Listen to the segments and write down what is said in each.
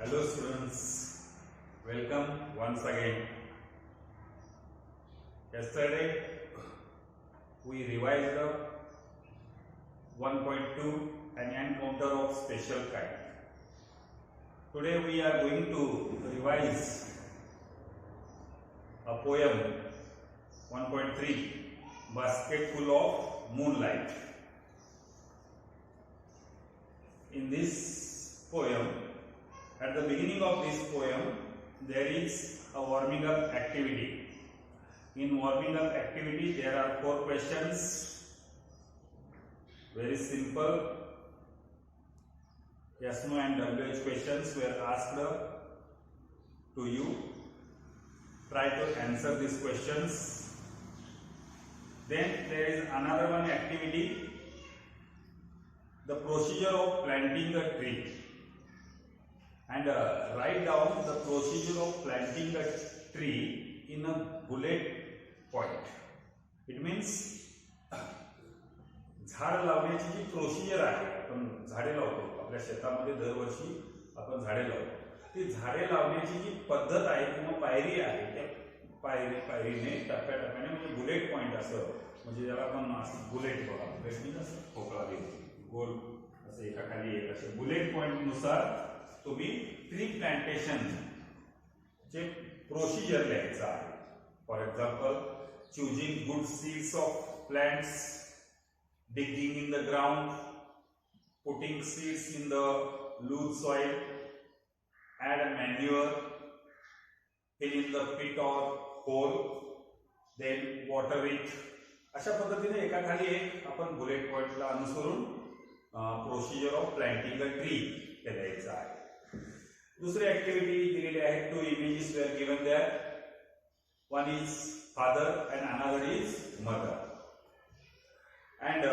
Hello students, welcome once again. Yesterday we revised the 1.2 an encounter of special kind. Today we are going to revise a poem 1.3 Basketful of Moonlight. In this poem, at the beginning of this poem, there is a warming up activity. In warming up activity, there are 4 questions. Very simple. Yes, no and WH questions were asked to you. Try to answer these questions. Then there is another one activity. The procedure of planting a tree. And write down the procedure of planting a tree in a bullet point. It means झाड लावण्याची जी procedure आहे, आपण झाडे लावतो आपल्या शेतामध्ये दरवर्षी आपण झाडे लावतो. ती झाडे लावण्याची जी पद्धत आहे किंवा पायरी आहे, त्या पायरीने टप्प्याटप्प्याने म्हणजे बुलेट पॉइंट असं, म्हणजे ज्याला आपण बुलेट बघा, बुलेट म्हणजे असं ठोकळा गोल असं एका खाली एक असे बुलेट पॉइंट नुसार तुम्ही ट्री प्लांटेशन चे प्रोसिजर लिहायचं आहे. For example, choosing good seeds of plants, digging in the ground, putting seeds in the loose soil, add manure, fill in the pit or hole, then water it. अशा पद्धतीने एकाखाली एक आपण bullet पॉइंटला अनुसरून procedure of planting a tree हे द्यायचं आहे. दुसरी ऍक्टिव्हिटी दिलेली आहे. 2 images were given there. One is father and another is mother. And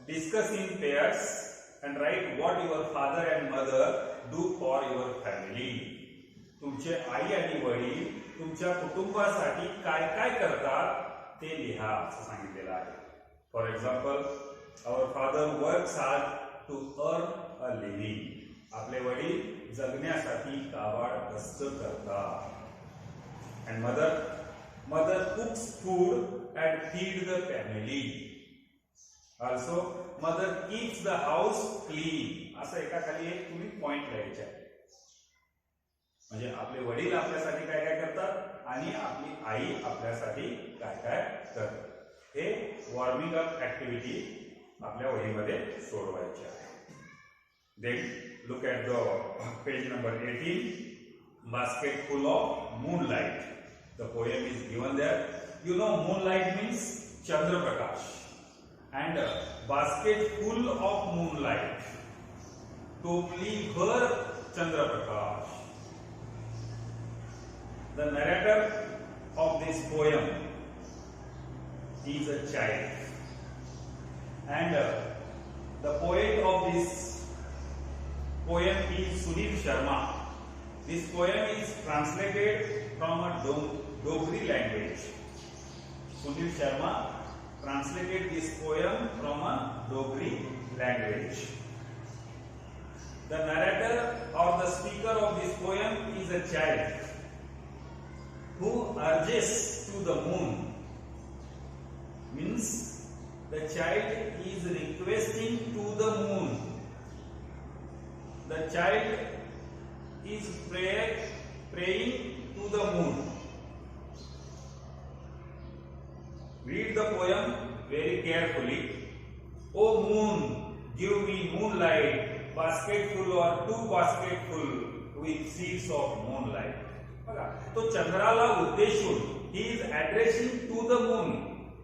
discuss in pairs and write what your father and mother do for your family. तुमचे आई आणि वडील तुमच्या कुटुंबासाठी काय काय करतात ते लिहा असं सांगितलेलं आहे. For example, our father works hard to earn a living. आपले वडील जगण्यासाठी काबाड कष्ट करतात. And mother cooks food and feed the family. Also, mother keeps the house clean. असं एकाखाली एक तुम्ही पॉइंट लिहायचे आहे. म्हणजे आपले वडील आपल्यासाठी काय काय करतात आणि आपली आई आपल्यासाठी काय काय करते. हे वॉर्मिंग अप ऍक्टिव्हिटी आपल्या वहीमध्ये सोडवायची आहे. Then look at the page number 18, Basketful of Moonlight. The poem is given there. You know, moonlight means Chandraprakash. And basket full of moonlight, totally her Chandraprakash. The narrator of this poem is a child, and the poet of this poem is Sunil Sharma. This poem is translated from a Dogri language. Sunil Sharma translated this poem from a Dogri language. The narrator or the speaker of this poem is a child who urges to the moon. Means the child is requesting to the moon. The child is praying to the moon. Read the poem very carefully. O moon, give me moonlight, basketful or 2 basketful with seeds of moonlight. बघा, तो चंद्राला उद्देशून he is addressing to the moon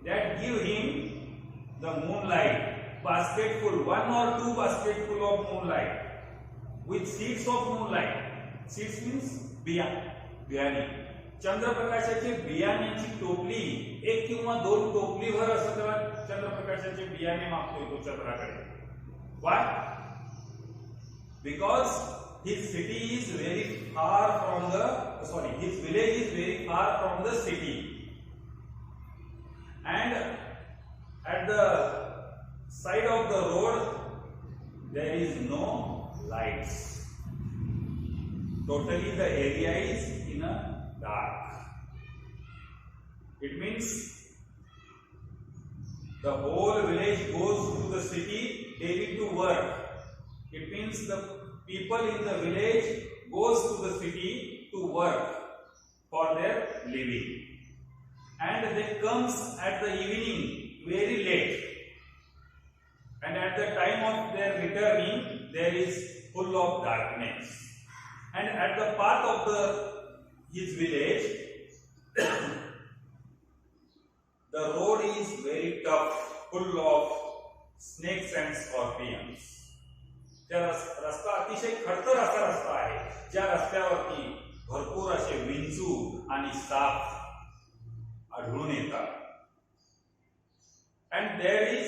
that give him the moonlight, basketful, 1 or 2 basketful of moonlight with seeds of moonlight. Seeds means बियाणे. चंद्रप्रकाशाचे बियाण्याची टोपली, 1 किंवा 2 टोपलीभर असं त्याला चंद्रप्रकाशाचे बियाणे मागतोय तो चंद्राकडे. Why? Because his city is very far from his village is very far from the city, and at the side of the road there is no lights. totally the area is in a dark. It means the whole village goes to the city daily to work. It means the people in the village goes to the city to work for their living, and they comes at the evening very late, and at the time of their returning there is full of darkness, and at the path of his village the road is very tough, full of snakes and scorpions. त्या रस्ता अतिशय खडतर असा रस्ता आहे, ज्या रस्त्यावरती भरपूर असे विंचू आणि साप आढळून येतात. And there is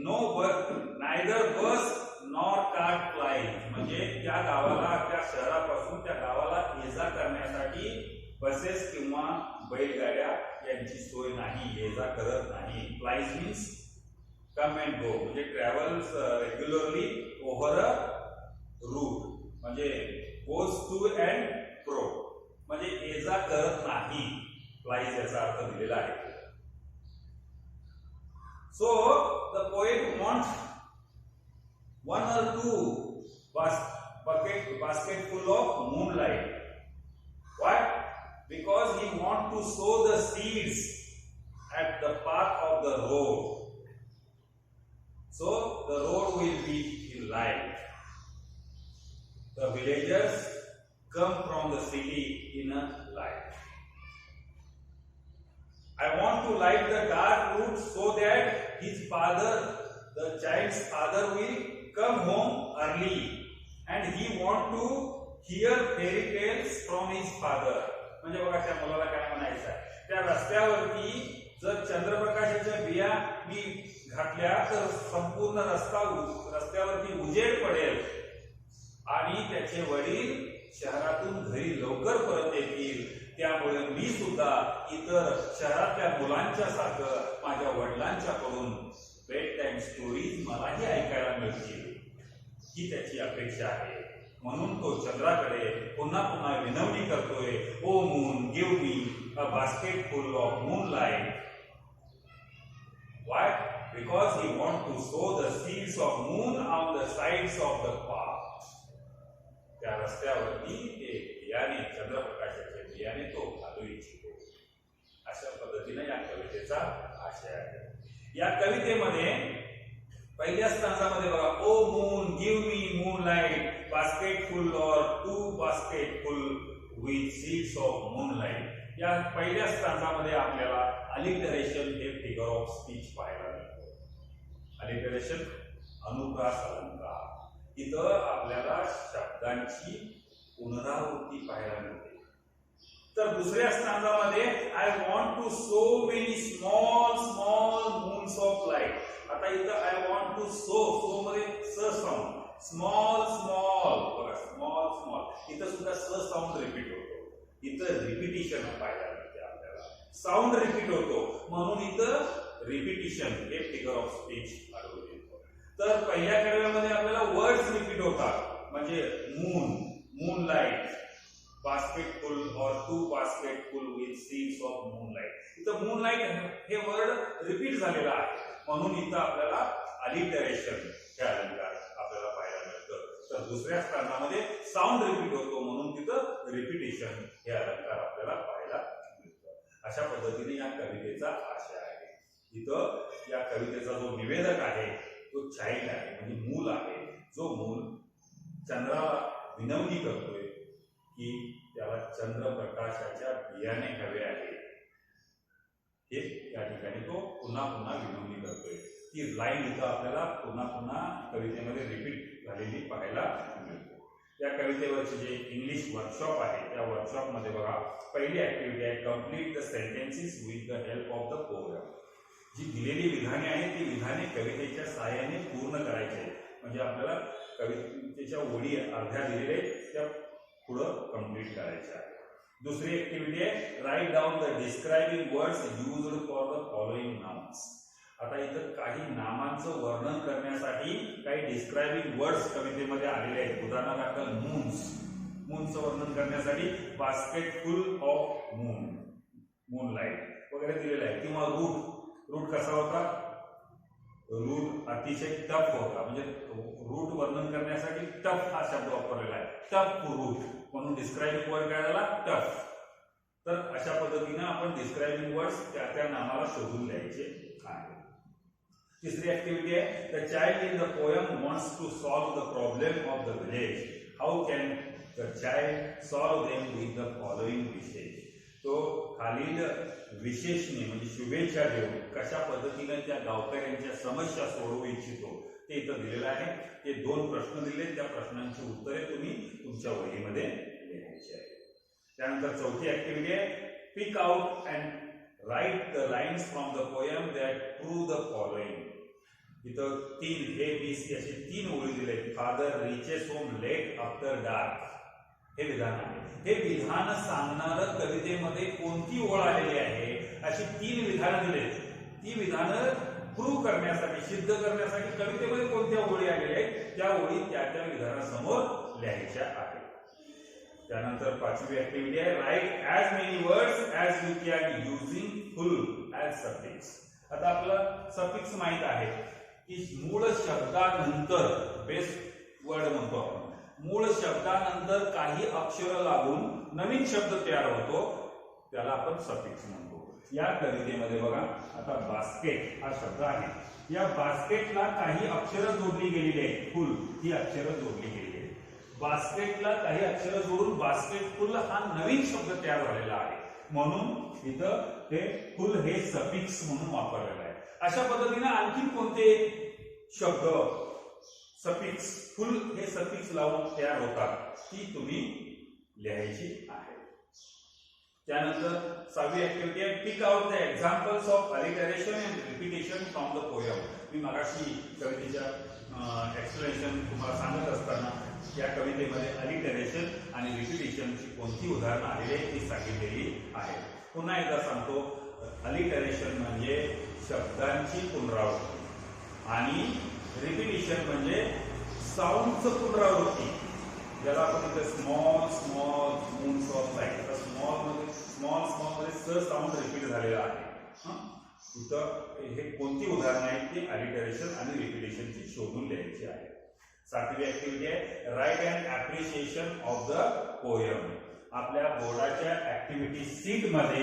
no bus, neither bus nor car flies. म्हणजे त्या गावाला, त्या शहरापासून त्या गावाला ये-जा करण्यासाठी बसेस किंवा बैलगाड्या यांची सोय नाही, ये-जा करत नाही. Flies means come and go, म्हणजे travels regularly over a route, म्हणजे गोज टू अँड फ्रो, म्हणजे ये-जा करत नाही. फ्लाइज याचा अर्थ दिलेला आहे. So the poet wants one or two basket full of moonlight. Why? Because he wants to sow the seeds at the path of the road. So the road will be in light. The villagers come from the city in a light. I want to light the dark route so that his father, the child's father, will come home early, and he want to hear fairy tales from his father. म्हणजे बघा त्या मुलाला काय म्हणायचं आहे, त्या रस्त्यावरती जर चंद्रप्रकाशाच्या बिया मी घातल्या तर संपूर्ण रस्त्यावरती उजेड पडेल आणि त्याचे वडील शहरातून घरी लवकर परत येतील. त्यामुळे मी सुद्धा इतर शहरातल्या मुलांच्या सारखं माझ्या वडिलांच्याकडून बेड टाइम स्टोरीज मलाही ऐकायला मिळतील, ही त्याची अपेक्षा आहे. म्हणून तो चंद्राकडे पुन्हा पुन्हा विनवणी करतोय, oh moon give me a basket full of moonlight. Why? Because he want to sow the seeds of moon on the sides of the path. त्या रस्त्यावरती ते बियाणे, चंद्रप्रकाशाचे बियाणे तो घालू इच्छितो. अशा पद्धतीने या कवितेचा आशय आहे. या कवितेमध्ये पहिल्या स्टांजामध्ये बघा, oh moon give me moonlight, basket full or two basket full with seeds of moonlight. या पहिल्या स्टांजामध्ये आपल्याला अलिटरेशन हे फिगर ऑफ स्पीच पाहायला मिळतो. अलिटरेशन अनुप्रास अलंकार. इथं आपल्याला शब्दांची पुनरावृत्ती पाहायला मिळते. तर दुसऱ्या स्टांजामध्ये I want to sow many small small moons of light. आता इथं आय वॉन्ट टू सो मध्ये स साऊंड, स्मॉल स्मॉल बघा, स्मॉल स्मॉल इथं सुद्धा स साऊंड रिपीट होतो. इथं रिपिटिशन पाहायला मिळते आपल्याला, साऊंड रिपीट होतो म्हणून इथं रिपिटिशन हे फिगर ऑफ स्पीच आढळून येतो. तर पहिल्या कडव्यामध्ये आपल्याला वर्ड्स रिपीट होतात, म्हणजे moon, moonlight, basketful or two basketful with seeds of moonlight. इथं मूनलाइट हे वर्ड रिपीट झालेलं आहे म्हणून इथं आपल्याला अलिटरेशन हे अलंकार आपल्याला पाहायला मिळतं. तर दुसऱ्या स्थानामध्ये साऊंड रिपीट होतो म्हणून तिथं रिपिटेशन हे अलंकार आपल्याला पाहायला मिळतं. अशा पद्धतीने या कवितेचा आशय आहे. इथं या कवितेचा जो निवेदक आहे तो चाइल्ड आहे, म्हणजे मूल आहे. जो मूल चंद्राला विनवणी करतोय की त्याला चंद्रप्रकाशाच्या बियाणे हवे आहे, हे या ठिकाणी तो पुन्हा पुन्हा विनवणी करतोय. ती लाईन इथं आपल्याला पुन्हा पुन्हा कवितेमध्ये रिपीट झालेली पाहायला मिळते. या कवितेवरचे जे इंग्लिश वर्कशॉप आहे त्या वर्कशॉपमध्ये बघा, पहिली ऍक्टिव्हिटी आहे complete the sentences with the help of the poem. जी दिलेली विधाने आहेत ती विधाने कवितेच्या सहाय्याने पूर्ण करायची आहेत. म्हणजे आपल्याला कवितेच्या ओळी अर्ध्या दिलेल्या त्या पुढं कंप्लीट करायच्या आहे. दुसरी ऍक्टिव्हिटी आहे write down the describing words used for the following nouns. आता इथं काही नामांचं वर्णन करण्यासाठी काही डिस्क्रायबिंग वर्ड्स कवितेमध्ये आलेले आहेत. उदाहरणादाखल मून्स, मूनचं वर्णन करण्यासाठी बास्केट फुल ऑफ मूनलाइट वगैरे दिलेलं आहे. किंवा रूट कसा होता, रूट अतिशय टफ होता, म्हणजे रूट वर्णन करण्यासाठी टफ हा शब्द वापरलेला आहे. टफ रूट म्हणून डिस्क्राइबिंग वर्ड काय झाला, टफ. तर अशा पद्धतीने आपण डिस्क्राइबिंग वर्ड्स त्या नामाला शोधून लिहायचे आहे. तिसरी ऍक्टिव्हिटी आहे, the child in the poem wants to solve the problem of the village. How can the child solve them with the following विशेष. तो खालील विशेषणे म्हणजे शुभेच्छा देऊन कशा पद्धतीने त्या गावकऱ्यांच्या समस्या सोडवू इच्छितो ते इथं दिलेलं आहे. ते 2 प्रश्न दिले, त्या प्रश्नांची उत्तरे तुम्ही तुमच्या वहीमध्ये लिहायची आहे. त्यानंतर चौथी ऍक्टिव्हिटी आहे, pick out and write the lines from the poem that prove the following. इथं 3 ABC असे 3 ओळी दिले. Father reaches home late after dark हे विधान आहे. हे विधान सांगणार कवितेमध्ये कोणती ओळ आलेली आहे अशी 3 विधानं दिली. ती विधानं प्रूव्ह करण्यासाठी, सिद्ध करण्यासाठी कवितेमध्ये कोणत्या ओळी आलेल्या आहेत त्या ओळी त्या विधानासमोर लिहायच्या आहेत. त्यानंतर 5वी ऍक्टिव्हिटी आहे, write as many words as you can using ful as suffix. आता आपलं सफिक्स माहित आहे की मूळ शब्दानंतर, बेस्ट वर्ड म्हणतो आपण, मूळ शब्दानंतर काही अक्षर लागून नवीन शब्द तयार होतो त्याला आपण सफिक्स म्हणतो. या कवितेमध्ये बघा, आता बास्केट हा शब्द आहे, या बास्केटला काही अक्षरं जोडली गेलेली आहेत. फुल ही अक्षरं जोडली गेलेली आहेत. बास्केटला काही अक्षरं जोडून बास्केट फुल हा नवीन शब्द तयार झालेला आहे, म्हणून इथं ते फुल हे सफिक्स म्हणून वापरलेलं आहे. अशा पद्धतीने आणखी कोणते शब्द सफिक्स, फुल हे सफिक्स लावून तयार होतात ती तुम्ही लिहायची आहे. त्यानंतर 6वी ऍक्टिव्हिटी आहे, pick out the examples of alliteration and repetition from the poem. मी मगाशी कवितेच्या एक्सप्लेनेशन तुम्हाला सांगत असताना या कवितेमध्ये अलिटरेशन आणि रिपिटेशनची कोणती उदाहरणं आलेली आहेत ती सांगितलेली आहे. पुन्हा एकदा सांगतो, अलिटरेशन म्हणजे शब्दांची पुनरावृत्ती आणि रिपिटेशन म्हणजे साऊंडचं पुनरावृत्ती, ज्याला आपण इथे small small moons of light, small मध्ये स साऊंड रिपीट झालेला आहे. इथं हे कोणती उदाहरणं आहेत ती अलिटरेशन आणि रिपिटेशनची शोधून लिहायची आहे. 7वी ऍक्टिव्हिटी आहे, write and appreciation of the poem. आपल्या बोर्डाच्या ऍक्टिव्हिटी सीट मध्ये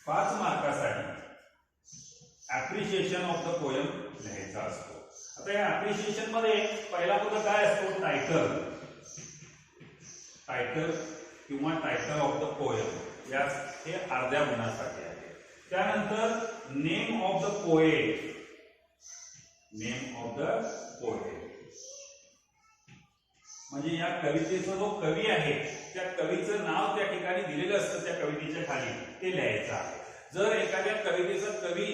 5 मार्कासाठी ऍप्रिशिएशन ऑफ द पोएम लिहायचा असतो. आता या ऍप्रिशिएशन मध्ये पहिला मुद्दा काय असतो, टायटल किंवा टायटल ऑफ द पोएम, हे अर्ध्या गुणासाठी आहे. त्यानंतर नेम ऑफ द पोएट, म्हणजे या कवितेचा जो कवी आहे त्या कवीचं नाव त्या ठिकाणी दिलेलं असतं त्या कवितेच्या खाली, ते लिहायचं आहे. जर एखाद्या कवितेचा कवी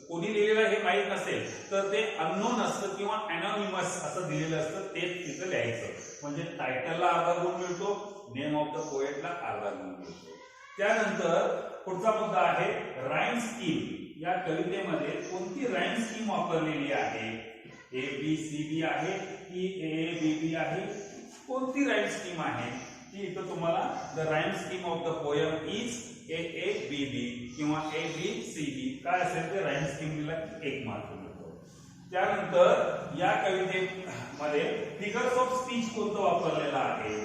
कोणी लिहिलेला हे माहीत नसेल तर ते अननोन असतं किंवा अनॉनिमस असं दिलेलं असतं, ते तिथं लिहायचं. म्हणजे टायटलला अर्धा गुण मिळतो, नेम ऑफ द पोएटला अर्धा गुण मिळतो. त्यानंतर पुढचा मुद्दा आहे राईम स्कीम. या कवितेमध्ये कोणती राईम स्कीम वापरलेली आहे, ABCD आहे की AABB आहे, कोणती राईम स्कीम आहे ती इथं तुम्हाला, the rhyme scheme of the poem is AABB किंवा ABCD काय असेल ते राईम स्कीम दिला 1 मार्क मिळतो. त्यानंतर या कवितेमध्ये फिगर्स ऑफ स्पीच कोणतं वापरलेलं आहे.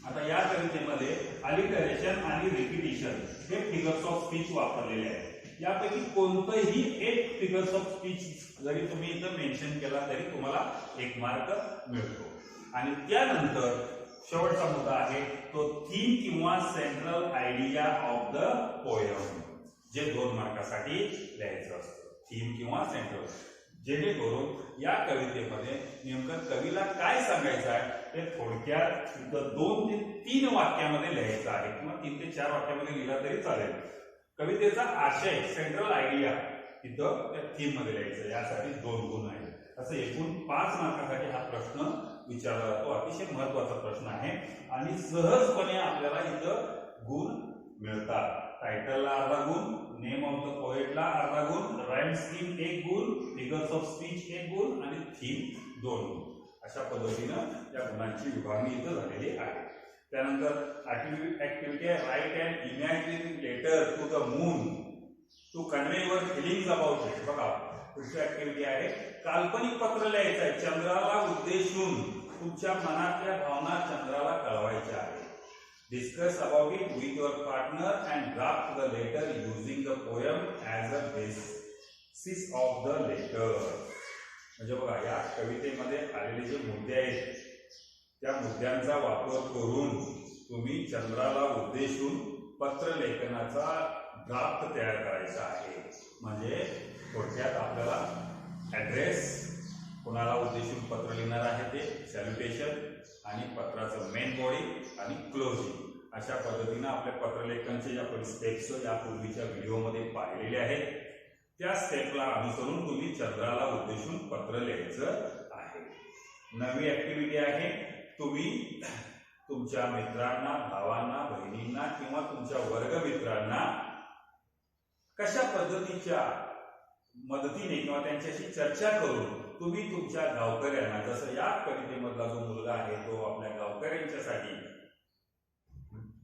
आता या कवितेमध्ये अलिटरेशन आणि रिपिटेशन हे फिगर्स ऑफ स्पीच वापरलेले आहेत. यापैकी कोणतंही एक फिगर्स ऑफ स्पीच जरी तुम्ही इथं मेन्शन केला तरी तुम्हाला 1 मार्क मिळतो. आणि त्यानंतर शेवटचा मुद्दा आहे तो थीम किंवा central idea of the poem, जे 2 मार्कासाठी लिहायचं असतं. थीम किंवा सेंट्रल, जेणेकरून या कवितेमध्ये नेमकं कवीला काय सांगायचं आहे ते थोडक्यात 2 ते 3 वाक्यामध्ये लिहायचं आहे किंवा 3 ते 4 वाक्यामध्ये लिहिला तरी चालेल. कवितेचा आशय, सेंट्रल आयडिया तिथं त्या थीम मध्ये लिहायचं. यासाठी 2 गुण आहेत. असं एकूण 5 मार्कासाठी हा प्रश्न विचारला जातो. अतिशय महत्वाचा प्रश्न आहे आणि सहजपणे आपल्याला इथं गुण मिळतात. टायटलला अर्धा गुण, नेम ऑफ द पोएटला अर्धा गुण, राईम स्कीम 1 गुण, फिगर्स ऑफ स्पीच 1 गुण आणि थीम 2 गुण. अशा पद्धतीनं या गुणांची विभागणी इथं झालेली आहे. त्यानंतर ऍक्टिव्हिटी आहे write and imaginary letter to the moon to convey your feelings about it. बघा पुढची ऍक्टिव्हिटी आहे काल्पनिक पत्र लिहायचं आहे. चंद्राला उद्देशून तुमच्या मनातल्या भावना चंद्राला कळवायच्या आहेत. Discuss about it with your partner and draft the letter using the poem as a basis of the letter. म्हणजे बघा या कवितेमध्ये आलेले जे मुद्दे आहेत त्या मुद्द्यांचा वापर करून तुम्ही चंद्राला उद्देशून पत्र लेखनाचा ड्राफ्ट तयार करायचा आहे. म्हणजे थोडक्यात आपल्याला ॲड्रेस, कोणाला उद्देशून पत्र लिहिणार आहे ते, सॅल्युटेशन आणि पत्राचं मेन बॉडी आणि क्लोजिंग अशा पद्धतीनं आपल्या पत्रलेखनचे जे आपण स्टेप्स यापूर्वीच्या व्हिडिओमध्ये पाहिलेले आहेत त्या स्टेपला अनुसरून तुम्ही चंद्राला उद्देशून पत्र लिहायचं आहे. नवी ऍक्टिव्हिटी आहे तुम्ही तुमच्या मित्रांना, भावांना, बहिणींना किंवा तुमच्या वर्गमित्रांना कशा पद्धतीच्या मदतीने किंवा त्यांच्याशी चर्चा करून तुम्ही तुमच्या गावकऱ्यांना, जसं या कवितेमधला जो मुलगा आहे तो आपल्या गावकऱ्यांच्यासाठी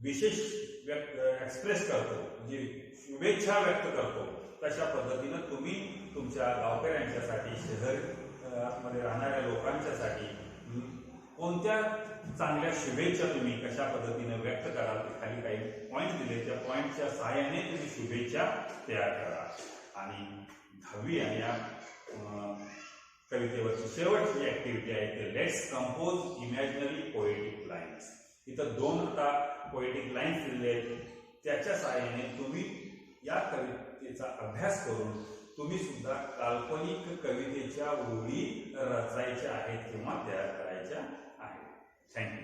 विशेष एक्सप्रेस करतो, म्हणजे शुभेच्छा व्यक्त करतो, तशा पद्धतीनं तुम्ही तुमच्या गावकऱ्यांच्यासाठी, शहरामध्ये राहणाऱ्या लोकांच्यासाठी कोणत्या चांगल्या शुभेच्छा तुम्ही कशा पद्धतीने व्यक्त कराल ते खाली काही पॉईंट दिले, त्या पॉईंटच्या सहाय्याने तुम्ही शुभेच्छा तयार करा. आणि 10वी आणि या कवितेवरची शेवटची ऍक्टिव्हिटी आहे ते let's compose imaginary poetic lines. इथं 2 आता पोएटिक लाईन्स दिलेले आहेत, त्याच्या सहाय्याने तुम्ही या कवितेचा अभ्यास करून तुम्ही सुद्धा काल्पनिक कवितेच्या ओळी रचायच्या आहेत किंवा तयार करायच्या आहेत. थँक्यू.